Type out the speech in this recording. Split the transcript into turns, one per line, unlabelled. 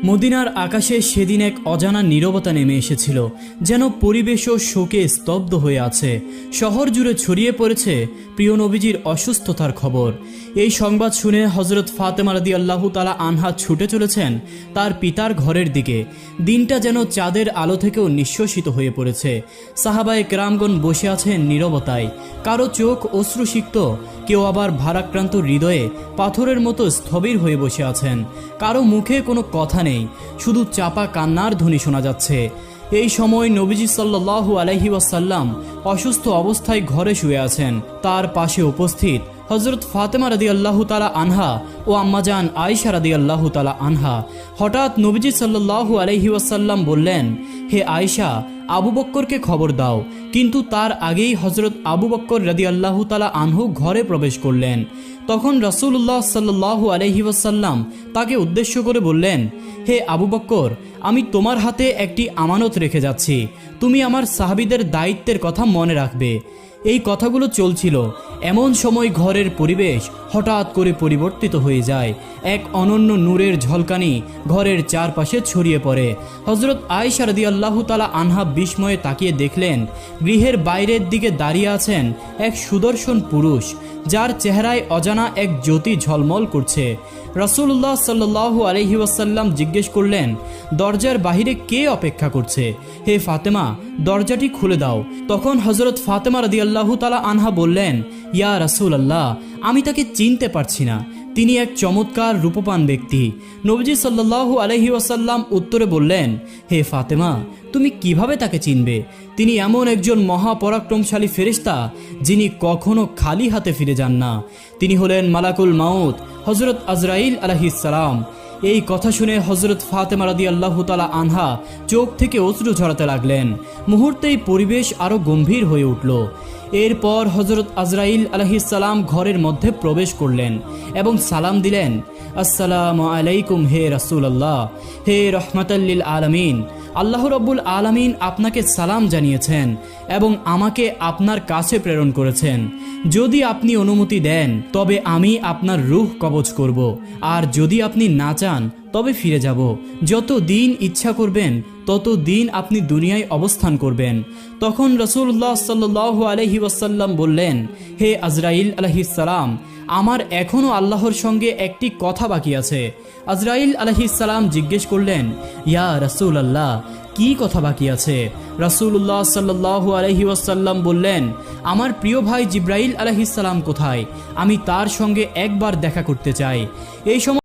মদিনার আকাশে সেদিন এক অজানা নীরবতা নেমে এসেছিল, যেন পরিবেশও শোকে স্তব্ধ হয়ে আছে। শহর জুড়ে ছড়িয়ে পড়েছে প্রিয় নবীজির অসুস্থতার খবর। এই সংবাদ শুনে হযরত ফাতেমা রাদিয়াল্লাহু তাআলা আনহা ছুটে চলেছেন তার পিতার ঘরের দিকে। দিনটা যেন চাঁদের আলো থেকেও নিঃশ্বসিত হয়ে পড়েছে। সাহাবায়ে কেরামগণ বসে আছেন নীরবতায়, কারো চোখ অশ্রুসিক্ত, কেউ আবার ভারাক্রান্ত হৃদয়ে পাথরের মতো স্থবির হয়ে বসে আছেন। কারো মুখে কোনো কথা নেই, শুধু চাপা কান্নার ধ্বনি শোনা যাচ্ছে। এই সময় নবীজি সাল্লাল্লাহু আলাইহি ওয়াসাল্লাম অসুস্থ অবস্থায় ঘরে শুয়ে আছেন। তার পাশে উপস্থিত হযরত ফাতেমা রাদিয়াল্লাহু তাআলা আনহা ও আম্মাজান আয়েশা রাদিয়াল্লাহু তাআলা আনহা। হঠাৎ নবীজি সাল্লাল্লাহু আলাইহি ওয়াসাল্লাম বললেন, হে আয়েশা, আবু বক্করকে খবর দাও। কিন্তু তার আগেই হযরত আবু বক্কর রাদিয়াল্লাহু তাআলা আনহু ঘরে প্রবেশ করলেন। তখন রাসূলুল্লাহ সাল্লাল্লাহু আলাইহি ওয়াসাল্লাম তাকে উদ্দেশ্য করে বললেন, হে আবু বক্কর, আমি তোমার হাতে একটি আমানত রেখে যাচ্ছি। তুমি আমার সাহাবীদের দায়িত্বের কথা মনে রাখবে। এই কথাগুলো চলছিল, এমন সময় ঘরের পরিবেশ হঠাৎ করে পরিবর্তিত হয়ে যায়। এক অনন্য নূরের ঝলকানি ঘরের চারপাশে ছড়িয়ে পড়ে। হযরত আয়েশা রাদিয়াল্লাহু তাআলা আনহা বিস্ময়ে তাকিয়ে দেখলেন, গৃহের বাইরের দিকে দাঁড়িয়ে আছেন এক সুদর্শন পুরুষ, যার চেহারায় অজানা এক জ্যোতি ঝলমল করছে। রাসূলুল্লাহ সাল্লাল্লাহু আলাইহি ওয়াসাল্লাম জিজ্ঞেস করলেন, দরজার বাহিরে কে অপেক্ষা করছে? হে ফাতেমা, দরজাটি খুলে দাও। তখন হযরত ফাতেমা রাদিয়াল্লাহু তাআলা আনহা বললেন, ইয়া রাসূলুল্লাহ, আমি তাকে চিনতে পারছি না। তিনি এক চমৎকার রূপবান ব্যক্তি। নবীজি সাল্লাল্লাহু আলাইহি ওয়াসাল্লাম উত্তরে বললেন, হে ফাতেমা, তুমি কিভাবে তাকে চিনবে? তিনি এমন একজন মহাপরাক্রমশালী ফেরেশতা, যিনি কখনো খালি হাতে ফিরে যান না। তিনি হলেন মালাকুল মাউত, হযরত আজরাইল আলাইহিস সালাম। এই কথা শুনে হযরত ফাতেমা রাদিয়াল্লাহু তাআলা আনহা চোখ থেকে অশ্রু ঝরাতে লাগলেন। মুহূর্তেই পরিবেশ আরো গম্ভীর হয়ে উঠল। এরপর হযরত আজরাইল আলাইহিস সালাম ঘরের মধ্যে প্রবেশ করলেন এবং সালাম দিলেন, আসসালামু আলাইকুম হে রাসূলুল্লাহ, হে রাহমাতাল লিল আলামিন। আল্লাহ রাব্বুল আলামিন আপনাকে সালাম জানিয়েছেন এবং আমাকে আপনার কাছে প্রেরণ করেছেন। যদি আপনি অনুমতি দেন তবে আমি আপনার রূহ কবজ করব, আর যদি আপনি না চান তবে ফিরে যাব। যত দিন ইচ্ছা করবেন তত দিন আপনি দুনিয়ায় অবস্থান করবেন। তখন রাসূলুল্লাহ সাল্লাল্লাহু আলাইহি ওয়াসাল্লাম বললেন, হে আজরাইল আলাইহিস সালাম, আমার এখনো আল্লাহর সঙ্গে একটি কথা বাকি আছে। আজরাইল আলাইহিস সালাম জিজ্ঞেস করলেন, ইয়া রাসূলুল্লাহ, কি কথা বাকি আছে? রাসূলুল্লাহ সাল্লাল্লাহু আলাইহি ওয়াসাল্লাম বললেন, আমার প্রিয় ভাই জিবরাইল আলাইহিস সালাম কোথায়? আমি তার সঙ্গে একবার দেখা করতে চাই। এই সময়